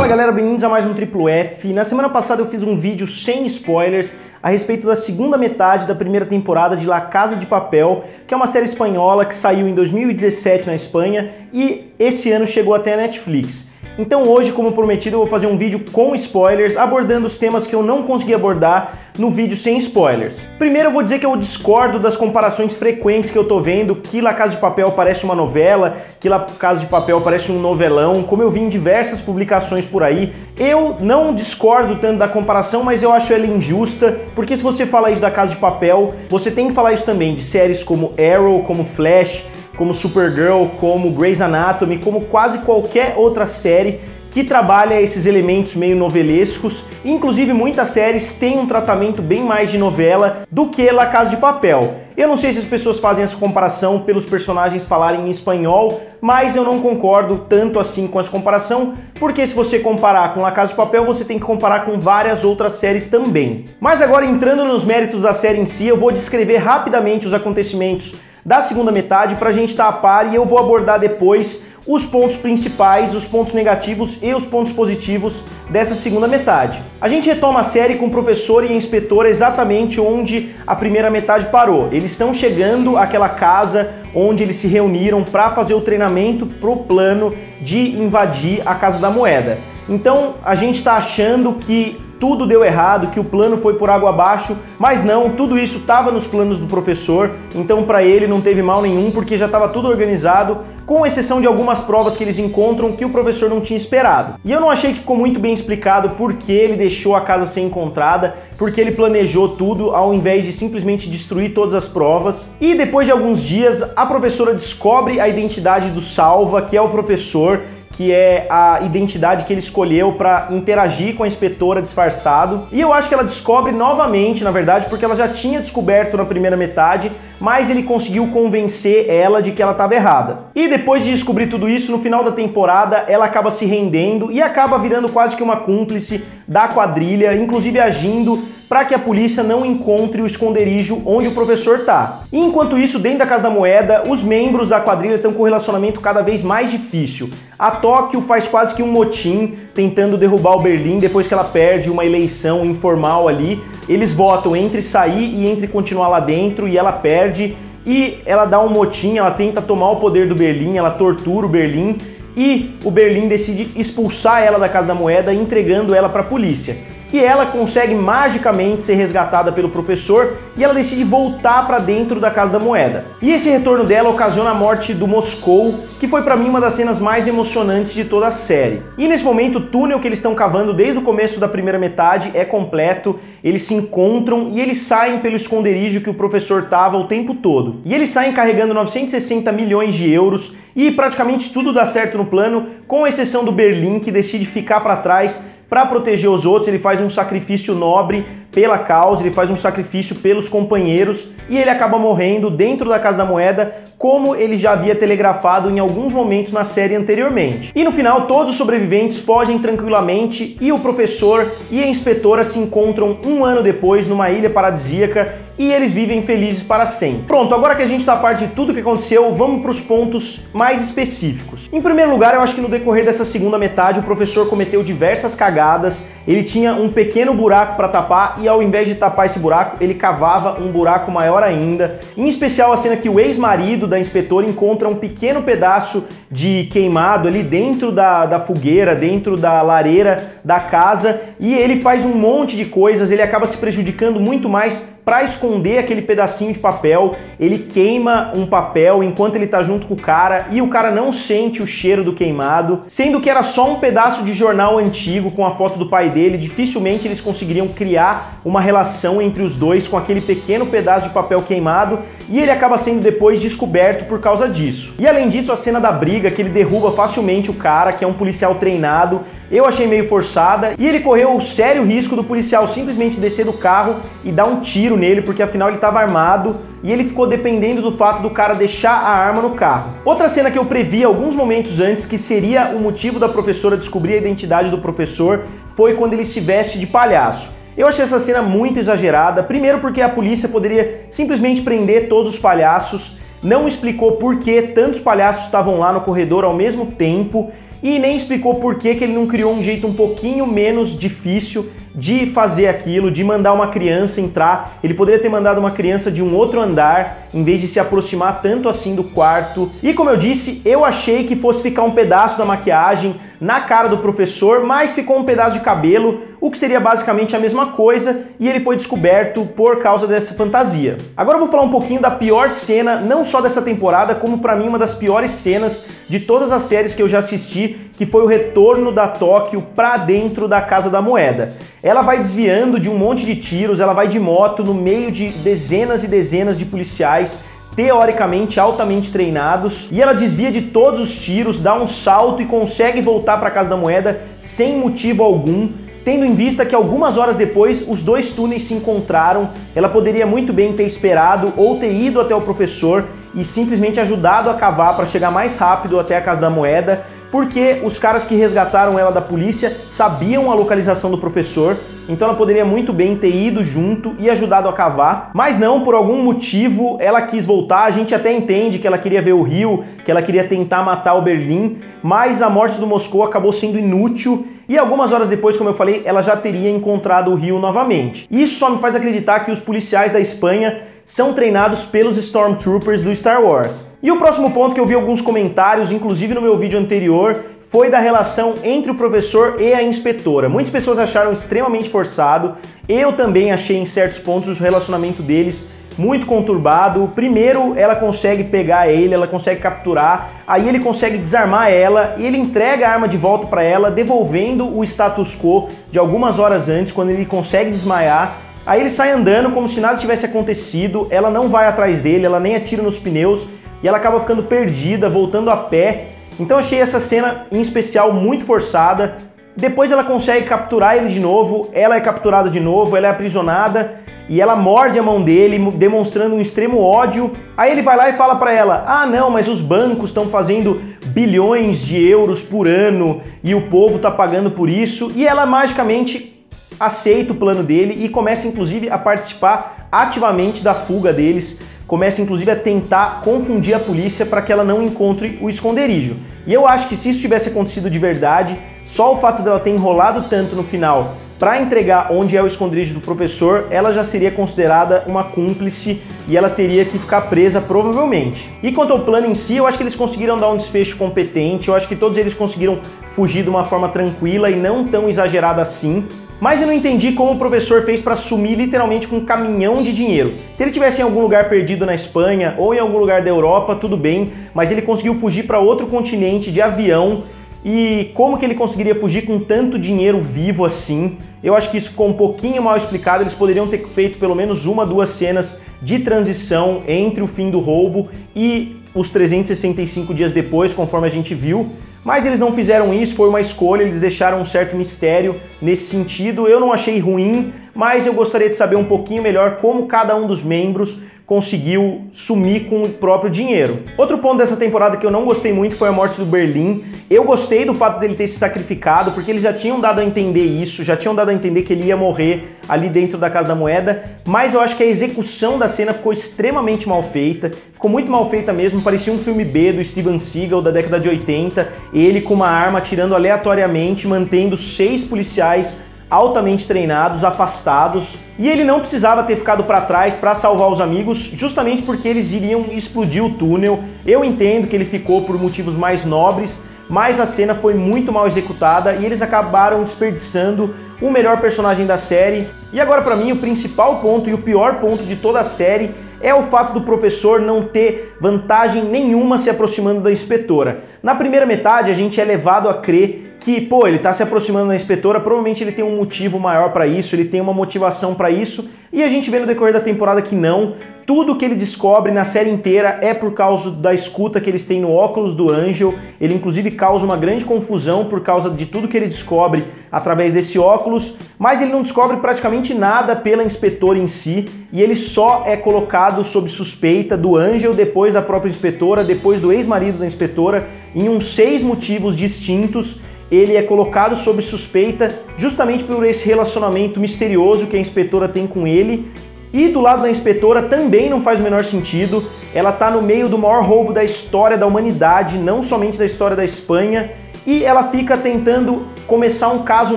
Fala galera, bem-vindos a mais um Triplo F. Na semana passada eu fiz um vídeo sem spoilers a respeito da segunda metade da primeira temporada de La Casa de Papel, que é uma série espanhola que saiu em 2017 na Espanha e esse ano chegou até a Netflix. Então hoje, como prometido, eu vou fazer um vídeo com spoilers, abordando os temas que eu não consegui abordar no vídeo sem spoilers. Primeiro eu vou dizer que eu discordo das comparações frequentes que eu tô vendo, que La Casa de Papel parece uma novela, que La Casa de Papel parece um novelão, como eu vi em diversas publicações por aí. Eu não discordo tanto da comparação, mas eu acho ela injusta, porque se você fala isso da Casa de Papel, você tem que falar isso também de séries como Arrow, como Flash, como Supergirl, como Grey's Anatomy, como quase qualquer outra série que trabalha esses elementos meio novelescos. Inclusive muitas séries têm um tratamento bem mais de novela do que La Casa de Papel. Eu não sei se as pessoas fazem essa comparação pelos personagens falarem em espanhol, mas eu não concordo tanto assim com essa comparação, porque se você comparar com La Casa de Papel, você tem que comparar com várias outras séries também. Mas agora, entrando nos méritos da série em si, eu vou descrever rapidamente os acontecimentos da segunda metade pra gente estar a par, e eu vou abordar depois os pontos principais, os pontos negativos e os pontos positivos dessa segunda metade. A gente retoma a série com o professor e a inspetora exatamente onde a primeira metade parou. Eles estão chegando àquela casa onde eles se reuniram para fazer o treinamento pro plano de invadir a Casa da Moeda. Então a gente está achando que tudo deu errado, que o plano foi por água abaixo, mas não, tudo isso estava nos planos do professor, então para ele não teve mal nenhum, porque já estava tudo organizado, com exceção de algumas provas que eles encontram que o professor não tinha esperado. E eu não achei que ficou muito bem explicado por que ele deixou a casa ser encontrada, porque ele planejou tudo ao invés de simplesmente destruir todas as provas. E depois de alguns dias, a professora descobre a identidade do Salva, que é o professor, que é a identidade que ele escolheu para interagir com a inspetora disfarçado. E eu acho que ela descobre novamente, na verdade, porque ela já tinha descoberto na primeira metade, mas ele conseguiu convencer ela de que ela estava errada. E depois de descobrir tudo isso, no final da temporada, ela acaba se rendendo e acaba virando quase que uma cúmplice da quadrilha, inclusive agindo para que a polícia não encontre o esconderijo onde o professor tá. E enquanto isso, dentro da Casa da Moeda, os membros da quadrilha estão com um relacionamento cada vez mais difícil. A Tóquio faz quase que um motim tentando derrubar o Berlim depois que ela perde uma eleição informal ali. Eles votam entre sair e entre continuar lá dentro e ela perde. E ela dá um motim, ela tenta tomar o poder do Berlim, ela tortura o Berlim e o Berlim decide expulsar ela da Casa da Moeda, entregando ela para a polícia. E ela consegue magicamente ser resgatada pelo professor e ela decide voltar para dentro da Casa da Moeda. E esse retorno dela ocasiona a morte do Moscou, que foi para mim uma das cenas mais emocionantes de toda a série. E nesse momento o túnel que eles estão cavando desde o começo da primeira metade é completo, eles se encontram e eles saem pelo esconderijo que o professor tava o tempo todo. E eles saem carregando 960 milhões de euros e praticamente tudo dá certo no plano, com exceção do Berlim, que decide ficar para trás para proteger os outros. Ele faz um sacrifício nobre pela causa, ele faz um sacrifício pelos companheiros e ele acaba morrendo dentro da Casa da Moeda, como ele já havia telegrafado em alguns momentos na série anteriormente. E no final, todos os sobreviventes fogem tranquilamente e o professor e a inspetora se encontram um ano depois numa ilha paradisíaca e eles vivem felizes para sempre. Pronto, agora que a gente está a parte de tudo que aconteceu, vamos para os pontos mais específicos. Em primeiro lugar, eu acho que no decorrer dessa segunda metade o professor cometeu diversas cagadas, ele tinha um pequeno buraco para tapar e ao invés de tapar esse buraco, ele cavava um buraco maior ainda. Em especial a cena que o ex-marido da inspetora encontra um pequeno pedaço de queimado ali dentro da fogueira, dentro da lareira da casa, e ele faz um monte de coisas, ele acaba se prejudicando muito mais para esconder aquele pedacinho de papel. Ele queima um papel enquanto ele tá junto com o cara e o cara não sente o cheiro do queimado, sendo que era só um pedaço de jornal antigo com a foto do pai dele. Dificilmente eles conseguiriam criar uma relação entre os dois com aquele pequeno pedaço de papel queimado, e ele acaba sendo depois descoberto por causa disso. E além disso, a cena da briga, que ele derruba facilmente o cara, que é um policial treinado, eu achei meio forçada, e ele correu o sério risco do policial simplesmente descer do carro e dar um tiro nele, porque afinal ele estava armado e ele ficou dependendo do fato do cara deixar a arma no carro. Outra cena que eu previ alguns momentos antes, que seria o motivo da professora descobrir a identidade do professor, foi quando ele se veste de palhaço. Eu achei essa cena muito exagerada, primeiro porque a polícia poderia simplesmente prender todos os palhaços não explicou por que tantos palhaços estavam lá no corredor ao mesmo tempo e nem explicou por que ele não criou um jeito um pouquinho menos difícil de fazer aquilo, de mandar uma criança entrar. Ele poderia ter mandado uma criança de um outro andar, em vez de se aproximar tanto assim do quarto. E como eu disse, eu achei que fosse ficar um pedaço da maquiagem na cara do professor, mas ficou um pedaço de cabelo, o que seria basicamente a mesma coisa, e ele foi descoberto por causa dessa fantasia. Agora eu vou falar um pouquinho da pior cena, não só dessa temporada, como pra mim uma das piores cenas de todas as séries que eu já assisti, que foi o retorno da Tóquio pra dentro da Casa da Moeda. Ela vai desviando de um monte de tiros, ela vai de moto no meio de dezenas e dezenas de policiais, teoricamente altamente treinados, e ela desvia de todos os tiros, dá um salto e consegue voltar para a Casa da Moeda sem motivo algum, tendo em vista que algumas horas depois os dois túneis se encontraram. Ela poderia muito bem ter esperado ou ter ido até o professor e simplesmente ajudado a cavar para chegar mais rápido até a Casa da Moeda, porque os caras que resgataram ela da polícia sabiam a localização do professor, então ela poderia muito bem ter ido junto e ajudado a cavar, mas não, por algum motivo ela quis voltar. A gente até entende que ela queria ver o Rio, que ela queria tentar matar o Berlim, mas a morte do Moscou acabou sendo inútil e algumas horas depois, como eu falei, ela já teria encontrado o Rio novamente. Isso só me faz acreditar que os policiais da Espanha são treinados pelos Stormtroopers do Star Wars. E o próximo ponto que eu vi alguns comentários, inclusive no meu vídeo anterior, foi da relação entre o professor e a inspetora. Muitas pessoas acharam extremamente forçado, eu também achei em certos pontos o relacionamento deles muito conturbado. Primeiro ela consegue pegar ele, ela consegue capturar, aí ele consegue desarmar ela e ele entrega a arma de volta para ela, devolvendo o status quo de algumas horas antes, quando ele consegue desmaiar. Aí ele sai andando como se nada tivesse acontecido, ela não vai atrás dele, ela nem atira nos pneus e ela acaba ficando perdida, voltando a pé. Então eu achei essa cena em especial muito forçada. Depois ela consegue capturar ele de novo, ela é capturada de novo, ela é aprisionada e ela morde a mão dele, demonstrando um extremo ódio. Aí ele vai lá e fala pra ela: ah não, mas os bancos estão fazendo bilhões de euros por ano e o povo tá pagando por isso. E ela magicamente aceita o plano dele e começa inclusive a participar ativamente da fuga deles, começa inclusive a tentar confundir a polícia para que ela não encontre o esconderijo. E eu acho que se isso tivesse acontecido de verdade, só o fato dela ter enrolado tanto no final para entregar onde é o esconderijo do professor, ela já seria considerada uma cúmplice e ela teria que ficar presa provavelmente. E quanto ao plano em si, eu acho que eles conseguiram dar um desfecho competente, eu acho que todos eles conseguiram fugir de uma forma tranquila e não tão exagerada assim. Mas eu não entendi como o professor fez para sumir literalmente com um caminhão de dinheiro. Se ele tivesse em algum lugar perdido na Espanha ou em algum lugar da Europa, tudo bem, mas ele conseguiu fugir para outro continente de avião. E como que ele conseguiria fugir com tanto dinheiro vivo assim? Eu acho que isso ficou um pouquinho mal explicado. Eles poderiam ter feito pelo menos uma, duas cenas de transição entre o fim do roubo e os 365 dias depois, conforme a gente viu. Mas eles não fizeram isso, foi uma escolha, eles deixaram um certo mistério nesse sentido. Eu não achei ruim, mas eu gostaria de saber um pouquinho melhor como cada um dos membros conseguiu sumir com o próprio dinheiro. Outro ponto dessa temporada que eu não gostei muito foi a morte do Berlim. Eu gostei do fato dele ter se sacrificado, porque eles já tinham dado a entender isso, já tinham dado a entender que ele ia morrer ali dentro da Casa da Moeda, mas eu acho que a execução da cena ficou extremamente mal feita, ficou muito mal feita mesmo, parecia um filme B do Steven Seagal da década de 80, ele com uma arma atirando aleatoriamente, mantendo 6 policiais altamente treinados, afastados, e ele não precisava ter ficado para trás para salvar os amigos, justamente porque eles iriam explodir o túnel. Eu entendo que ele ficou por motivos mais nobres, mas a cena foi muito mal executada e eles acabaram desperdiçando o melhor personagem da série. E agora, para mim, o principal ponto e o pior ponto de toda a série é o fato do professor não ter vantagem nenhuma se aproximando da inspetora. Na primeira metade, a gente é levado a crer que, pô, ele tá se aproximando da inspetora, provavelmente ele tem um motivo maior para isso, ele tem uma motivação para isso, e a gente vê no decorrer da temporada que não. Tudo que ele descobre na série inteira é por causa da escuta que eles têm no óculos do Angel. Ele inclusive causa uma grande confusão por causa de tudo que ele descobre através desse óculos, mas ele não descobre praticamente nada pela inspetora em si, e ele só é colocado sob suspeita do Angel, depois da própria inspetora, depois do ex-marido da inspetora, em uns 6 motivos distintos. Ele é colocado sob suspeita justamente por esse relacionamento misterioso que a inspetora tem com ele. E do lado da inspetora também não faz o menor sentido. Ela tá no meio do maior roubo da história da humanidade, não somente da história da Espanha, e ela fica tentando começar um caso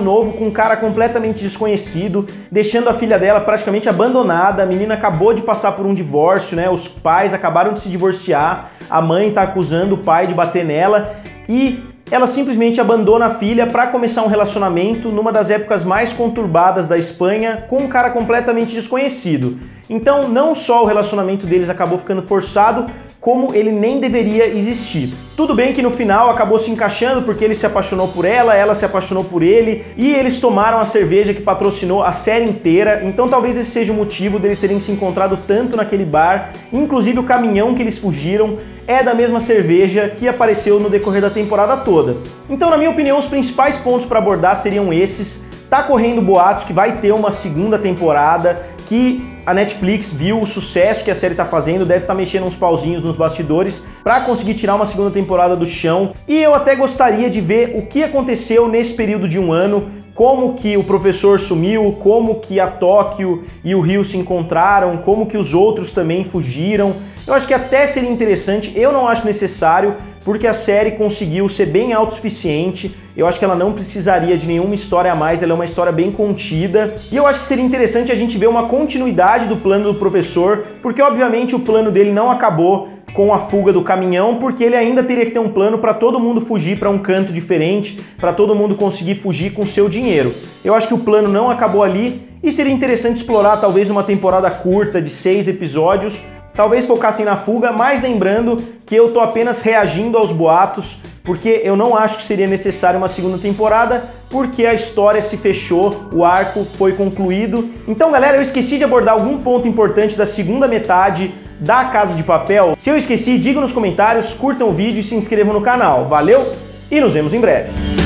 novo com um cara completamente desconhecido, deixando a filha dela praticamente abandonada. A menina acabou de passar por um divórcio, né? Os pais acabaram de se divorciar, a mãe tá acusando o pai de bater nela e ela simplesmente abandona a filha para começar um relacionamento numa das épocas mais conturbadas da Espanha com um cara completamente desconhecido. Então, não só o relacionamento deles acabou ficando forçado, como ele nem deveria existir. Tudo bem que no final acabou se encaixando porque ele se apaixonou por ela se apaixonou por ele e eles tomaram a cerveja que patrocinou a série inteira, então talvez esse seja o motivo deles terem se encontrado tanto naquele bar. Inclusive o caminhão que eles fugiram é da mesma cerveja que apareceu no decorrer da temporada toda. Então, na minha opinião, os principais pontos para abordar seriam esses. Tá correndo boatos que vai ter uma segunda temporada, que a Netflix viu o sucesso que a série tá fazendo, deve estar mexendo uns pauzinhos nos bastidores para conseguir tirar uma segunda temporada do chão. E eu até gostaria de ver o que aconteceu nesse período de um ano, como que o professor sumiu, como que a Tóquio e o Rio se encontraram, como que os outros também fugiram. Eu acho que até seria interessante, eu não acho necessário, porque a série conseguiu ser bem autossuficiente. Eu acho que ela não precisaria de nenhuma história a mais, ela é uma história bem contida. E eu acho que seria interessante a gente ver uma continuidade do plano do professor, porque obviamente o plano dele não acabou com a fuga do caminhão, porque ele ainda teria que ter um plano para todo mundo fugir para um canto diferente, para todo mundo conseguir fugir com seu dinheiro. Eu acho que o plano não acabou ali e seria interessante explorar talvez uma temporada curta de 6 episódios, talvez focassem na fuga, mas lembrando que eu tô apenas reagindo aos boatos, porque eu não acho que seria necessário uma segunda temporada, porque a história se fechou, o arco foi concluído. Então, galera, eu esqueci de abordar algum ponto importante da segunda metade da Casa de Papel. Se eu esqueci, diga nos comentários, curtam o vídeo e se inscrevam no canal. Valeu e nos vemos em breve.